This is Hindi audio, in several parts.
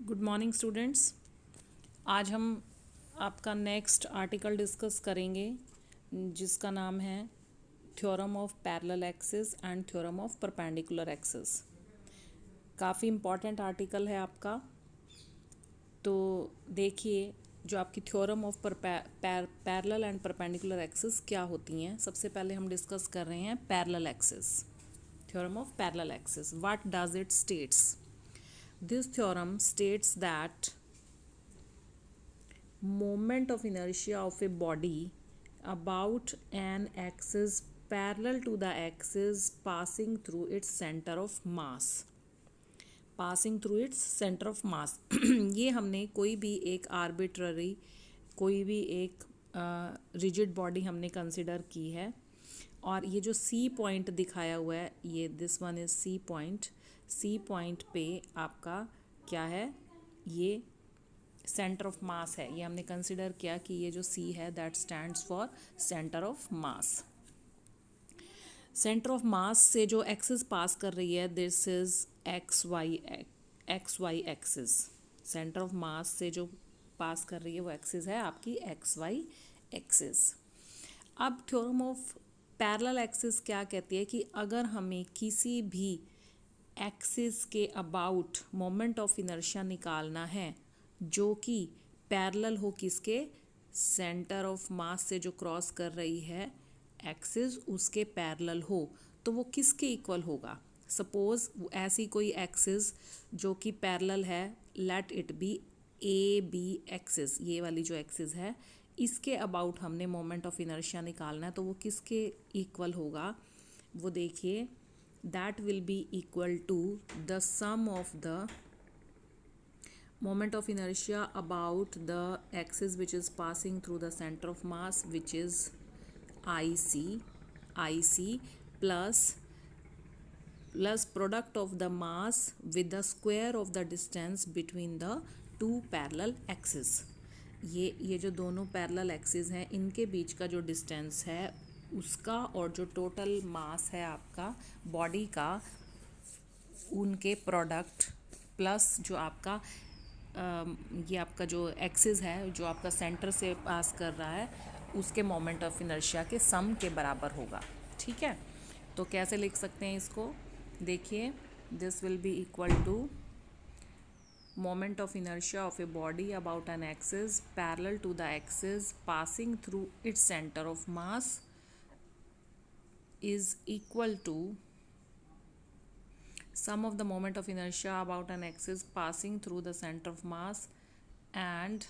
Good morning students. आज हम आपका नेक्स्ट आर्टिकल डिस्कस करेंगे जिसका नाम है theorem of parallel axis and theorem of perpendicular axis. काफ़ी इम्पॉर्टेंट आर्टिकल है आपका। तो देखिए, जो आपकी theorem of parallel and perpendicular axis क्या होती हैं। सबसे पहले हम डिस्कस कर रहे हैं parallel axis. Theorem of parallel axis, what does it states? This theorem states that moment of inertia of a body about an axis parallel to the axis passing through its center of mass, passing through its center of mass। ये हमने कोई भी एक आर्बिट्ररी, कोई भी एक रिजिड बॉडी हमने कंसिडर की है, और ये जो सी पॉइंट दिखाया हुआ है, ये this one is C point. C point पे आपका क्या है? ये सेंटर ऑफ मास है। ये हमने कंसिडर किया कि ये जो सी है that stands for centre of mass. Centre of mass से जो एक्सिस पास कर रही है, this is X Y axis. Centre of mass से जो पास कर रही है वो एक्सिस है आपकी एक्स वाई एक्सिस। अब थ्योरम ऑफ पैरेलल एक्सिस क्या कहती है कि अगर हमें किसी भी एक्सिस के अबाउट मोमेंट ऑफ इनर्शिया निकालना है जो कि पैरेलल हो किसके? सेंटर ऑफ मास से जो क्रॉस कर रही है एक्सिस उसके पैरेलल हो, तो वो किसके इक्वल होगा? सपोज ऐसी कोई एक्सिस जो कि पैरेलल है, let it be A B axis. ये वाली जो एक्सिस है इसके अबाउट हमने मोमेंट ऑफ इनर्शिया निकालना है, तो वो किसके इक्वल होगा? वो देखिए, that will be equal to the sum of the moment of inertia about the axis which is passing through the center of mass, which is IC plus product of the mass with the square of the distance between the two parallel axes। ये जो दोनों पैरेलल एक्सिस हैं इनके बीच का जो डिस्टेंस है उसका, और जो टोटल मास है आपका बॉडी का, उनके प्रोडक्ट प्लस जो आपका ये आपका जो एक्सिस है जो आपका सेंटर से पास कर रहा है उसके मोमेंट ऑफ इनर्शिया के सम के बराबर होगा। ठीक है, तो कैसे लिख सकते हैं इसको? देखिए, this will be equal to moment of inertia of a body about an axis parallel to the axis passing through its centre of mass is equal to sum of the moment of inertia about an axis passing through the center of mass and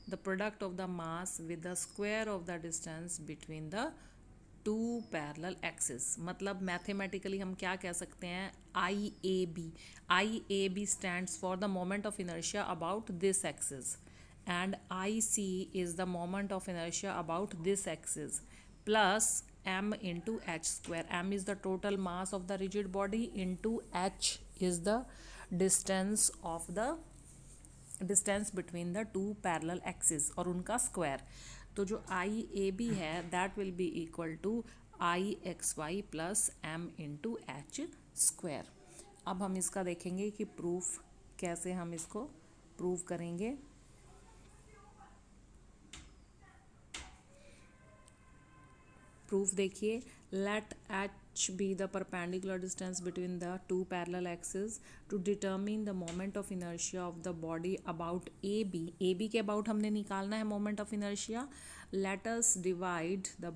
the product of the mass with the square of the distance between the two parallel axes। मतलब मैथमेटिकली हम क्या कह सकते हैं? I A B stands for the moment of inertia about this axis and IC is the moment of inertia about this axis plus m into h square। m is the total mass of the rigid body into h is the distance of the distance between the two parallel axes और उनका स्क्वायर। तो जो आई ए बी है that will be equal to I X Y plus M into H square. अब हम इसका देखेंगे कि प्रूफ कैसे हम इसको प्रूव करेंगे। प्रूफ देखिए, let H be the perpendicular distance between the two parallel axis to determine the moment of inertia of the body about A B के अबाउट हमने निकालना है moment of inertia. Let us divide the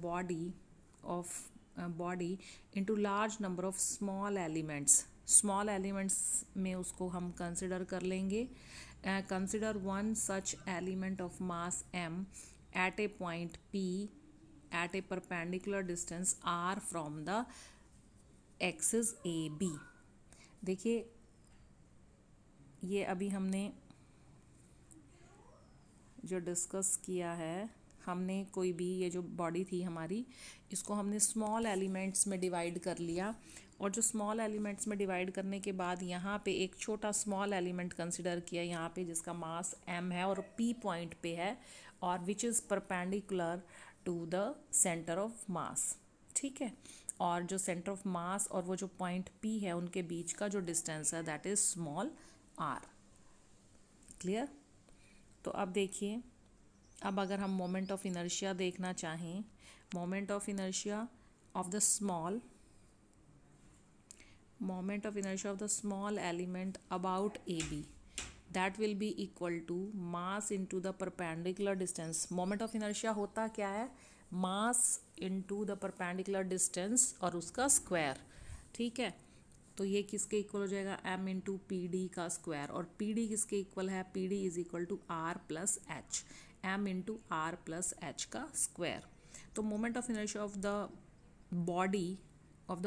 body into large number of small elements. Small elements में उसको हम कंसिडर कर लेंगे। Consider one such element of mass m at a point P at a perpendicular distance r from the axis AB। देखिए, ये अभी हमने जो डिस्कस किया है, हमने कोई भी ये जो बॉडी थी हमारी इसको हमने स्मॉल एलिमेंट्स में डिवाइड कर लिया, और जो स्मॉल एलिमेंट्स में डिवाइड करने के बाद यहाँ पे एक छोटा स्मॉल एलिमेंट कंसिडर किया यहाँ पे जिसका मास m है और p पॉइंट पे है और which is perpendicular to the centre of mass. ठीक है, और जो सेंटर ऑफ मास और वो जो पॉइंट P है उनके बीच का जो डिस्टेंस है that is small r। Clear? तो अब देखिए, अब अगर हम मोमेंट ऑफ इनर्शिया देखना चाहें, moment of inertia of the small element about AB, that will be equal to mass into the perpendicular distance। Moment of inertia होता क्या है? मास into the perpendicular distance और उसका स्क्वायर। ठीक है, तो ये किसके इक्वल हो जाएगा? m इंटू पी डी का स्क्वायर। और पी डी किसके इक्वल है? P D is equal to R plus H, m into R plus H का स्क्वायर। तो moment of inertia of the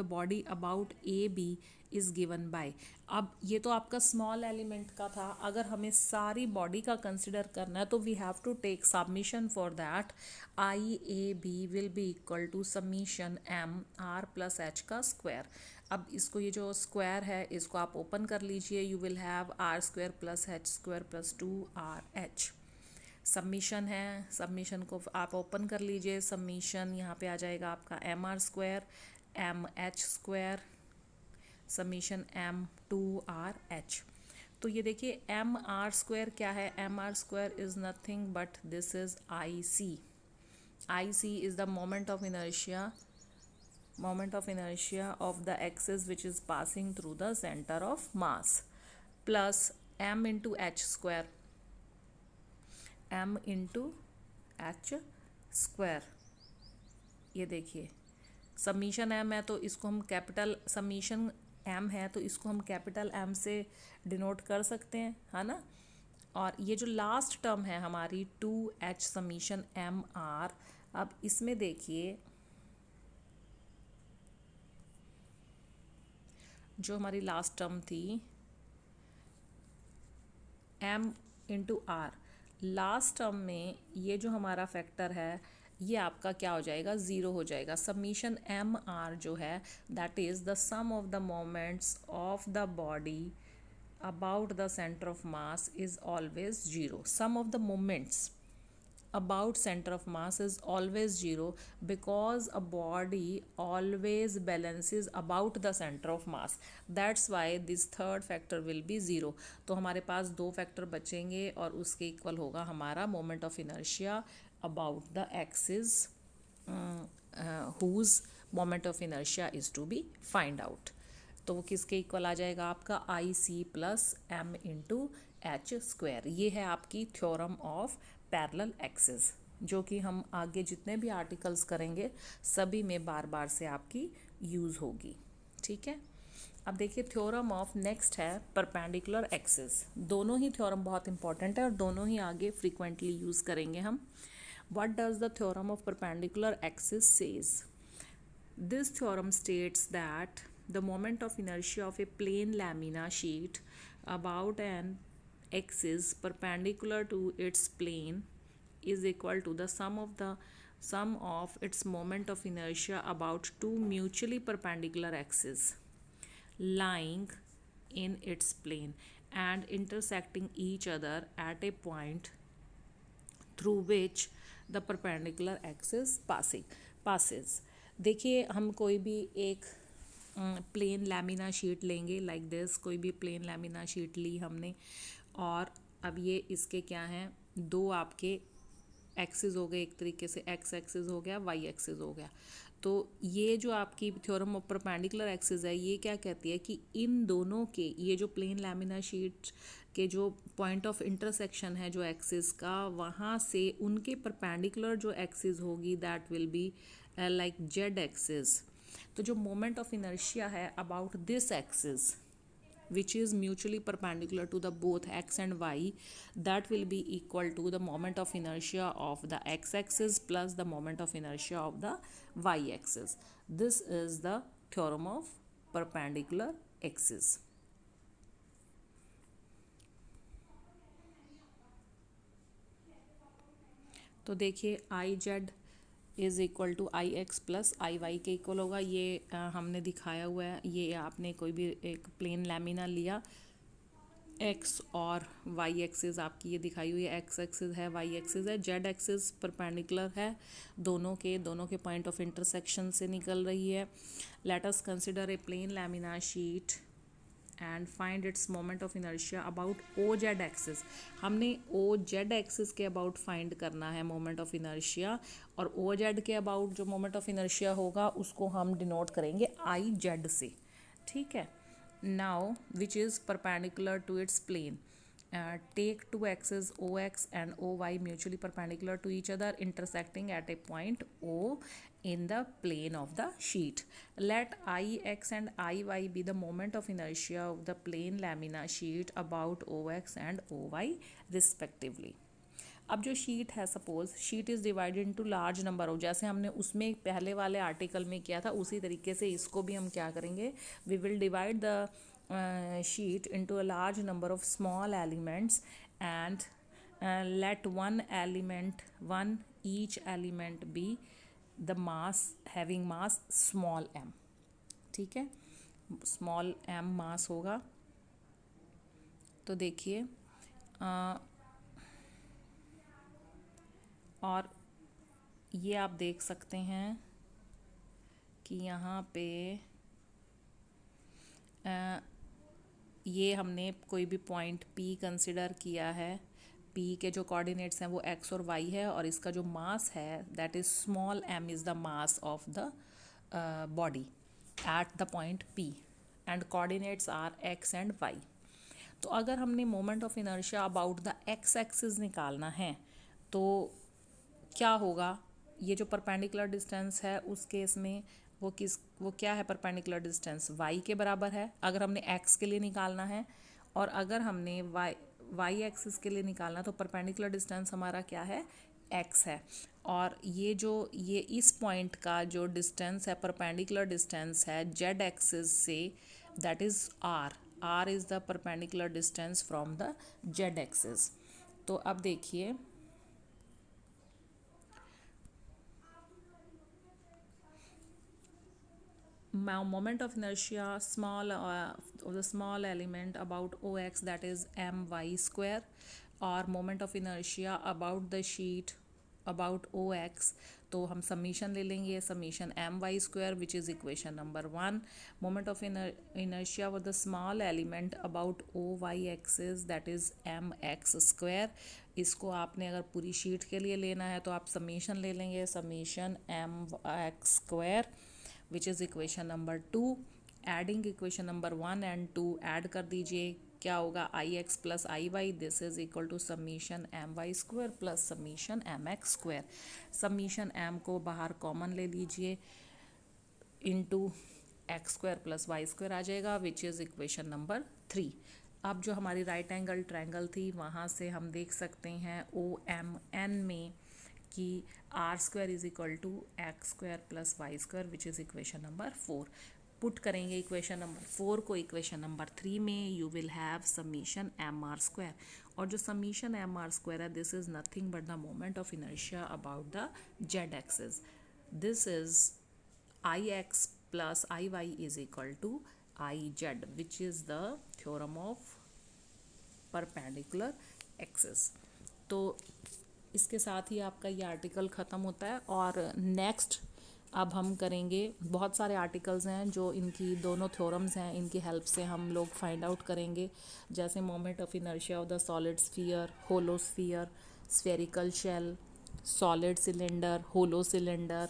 body about A B is given by. अब ये तो आपका स्मॉल एलिमेंट का था, अगर हमें सारी बॉडी का कंसिडर करना है तो we have to take summation for that. I A B will be equal to summation M R plus H का स्क्वायर। अब इसको, ये जो स्क्वायर है इसको आप ओपन कर लीजिए, you will have R square plus H square plus 2RH। Summation है, सबमिशन को आप ओपन कर लीजिए, सबमिशन यहाँ पे आ जाएगा आपका MR square MH square submission M2RH। तो ये देखिए MR स्क्वायर क्या है? MR square is nothing but this is IC। IC is the moment of inertia of the axis which is passing through the center of mass plus m into h square, ये देखिए सबमिशन m है तो इसको हम कैपिटल, सबमिशन m है तो इसको हम कैपिटल M से डिनोट कर सकते हैं, है ना। और ये जो लास्ट टर्म है हमारी 2H सबमिशन MR, अब इसमें देखिए जो हमारी लास्ट टर्म थी M into R, last term में ये जो हमारा फैक्टर है ये आपका क्या हो जाएगा? ज़ीरो हो जाएगा। सबमिशन MR जो है that is the sum of the moments of the body about the centre of mass is always zero. Sum of the moments about center of mass is always zero because a body always balances about the center of mass, that's why this third factor will be zero। तो हमारे पास दो फैक्टर बचेंगे और उसके इक्वल होगा हमारा moment of inertia about the axis whose moment of inertia is to be find out। तो वो किसके इक्वल आ जाएगा? आपका IC plus M into H square. ये है आपकी थ्योरम ऑफ पैरेलल एक्सिस, जो कि हम आगे जितने भी आर्टिकल्स करेंगे सभी में बार बार से आपकी यूज़ होगी। ठीक है, अब देखिए थ्योरम ऑफ नेक्स्ट है परपेंडिकुलर एक्सिस। दोनों ही थ्योरम बहुत इंपॉर्टेंट है और दोनों ही आगे फ्रीक्वेंटली यूज़ करेंगे हम। What does the theorem of perpendicular axis says? This theorem states that the moment of inertia of a plane lamina sheet about an axis perpendicular to its plane is equal to the sum of its moment of inertia about two mutually perpendicular axes lying in its plane and intersecting each other at a point through which the perpendicular axis passes। देखिए हम कोई भी एक प्लेन लैमिना शीट लेंगे लाइक दिस, कोई भी प्लेन लैमिना शीट ली हमने और अब ये इसके क्या हैं? दो आपके एक्सिस हो गए, एक तरीके से एक्स एक्सिस हो गया, वाई एक्सिस हो गया। तो ये जो आपकी थ्योरम ऑफ परपेंडिकुलर एक्सिस है ये क्या कहती है कि इन दोनों के, ये जो प्लेन लैमिना शीट के जो पॉइंट ऑफ इंटरसेक्शन है जो एक्सिस का, वहाँ से उनके परपेंडिकुलर जो एक्सिस होगी that will be like Z axis. तो जो मोमेंट ऑफ इनर्शिया है about this axis which is mutually perpendicular to the both x and y, that will be equal to the moment of inertia of the x axis plus the moment of inertia of the y axis। This is the theorem of perpendicular axis। तो देखिए I Z is equal to I X plus I Y के इक्वल होगा। ये हमने दिखाया हुआ है। ये आपने कोई भी एक प्लेन लैमिना लिया एक्स और वाई एक्सिस आपकी ये दिखाई हुई है, एक्स एक्सिस है, वाई एक्सिस है, जेड एक्सिस परपेंडिकुलर है, दोनों के पॉइंट ऑफ इंटरसेक्शन से निकल रही है। Let us consider a plane laminar sheet and find its moment of inertia about O Z axis. हमने ओ जेड एक्सिस के अबाउट फाइंड करना है मोमेंट ऑफ इनर्शिया, और ओ जेड के अबाउट जो मोमेंट ऑफ इनर्शिया होगा उसको हम डिनोट करेंगे आई जेड से, ठीक है। Now which is perpendicular to its plane, take two axes OX and OY mutually perpendicular to each other intersecting at a point O in the plane of the sheet. Let IX and IY be the moment of inertia of the plane lamina sheet about OX and OY respectively. अब जो शीट है, suppose sheet is divided into large number of, जैसे हमने उसमें पहले वाले आर्टिकल में किया था उसी तरीके से इसको भी हम क्या करेंगे, we will divide the sheet into a large number of small elements and let each element be the mass having mass small m, ठीक है, small m मास होगा। तो देखिए और ये आप देख सकते हैं कि यहाँ पे ये हमने कोई भी पॉइंट P कंसिडर किया है, P के जो कोऑर्डिनेट्स हैं वो x और y है, और इसका जो मास है that is small m is the mass of the body at the point P and coordinates are x and y। तो अगर हमने moment of inertia about the x axis निकालना है तो क्या होगा, ये जो परपेंडिकुलर डिस्टेंस है उस केस में वो क्या है, परपेंडिकुलर डिस्टेंस y के बराबर है अगर हमने x के लिए निकालना है, और अगर हमने y एक्सिस के लिए निकालना तो परपेंडिकुलर डिस्टेंस हमारा क्या है, x है। और ये इस पॉइंट का जो डिस्टेंस है, परपेंडिकुलर डिस्टेंस है z एक्सिस से, that is r is the perpendicular distance from the z axis. तो अब देखिए moment of inertia of the small element about OX, that is my square, or moment of inertia about the sheet about OX, तो हम समीशन ले लेंगे, summation my square which is equation number 1. moment of inertia for the small element about OY axis, that is mx square. इसको आपने अगर पूरी शीट के लिए लेना है तो आप समीशन ले लेंगे, summation mx square which is equation number 2. Adding equation number 1 and 2 add कर दीजिए, क्या होगा, I X plus I Y, this is equal to summation M Y square plus summation M X square. Summation M को बाहर कॉमन ले लीजिए, into X square plus Y square आ जाएगा, विच इज़ इक्वेशन नंबर 3. अब जो हमारी राइट एंगल ट्रायंगल थी वहाँ से हम देख सकते हैं ओ एम एन में कि R square is equal to X square plus Y square which is equation number 4. Put करेंगे इक्वेशन नंबर 4 को इक्वेशन नंबर 3 में, you will have summation M R square, और जो समीशन एम आर स्क्वायर है this is nothing but the moment of inertia about the Z axis, this is I X plus I Y is equal to I Z which is the theorem of perpendicular axis. तो इसके साथ ही आपका ये आर्टिकल ख़त्म होता है, और नेक्स्ट अब हम करेंगे, बहुत सारे आर्टिकल्स हैं जो इनकी दोनों थ्योरम्स हैं, इनकी हेल्प से हम लोग फाइंड आउट करेंगे, जैसे moment of inertia of the solid sphere, hollow sphere, spherical shell, solid cylinder, hollow cylinder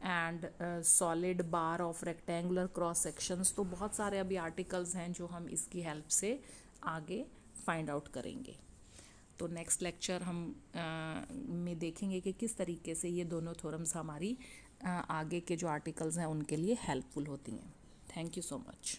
and solid bar of rectangular cross sections. तो बहुत सारे अभी आर्टिकल्स हैं जो हम इसकी हेल्प से आगे फाइंड आउट करेंगे। तो नेक्स्ट लेक्चर हम में देखेंगे कि किस तरीके से ये दोनों थ्योरम्स हमारी आगे के जो आर्टिकल्स हैं उनके लिए हेल्पफुल होती हैं। Thank you so much.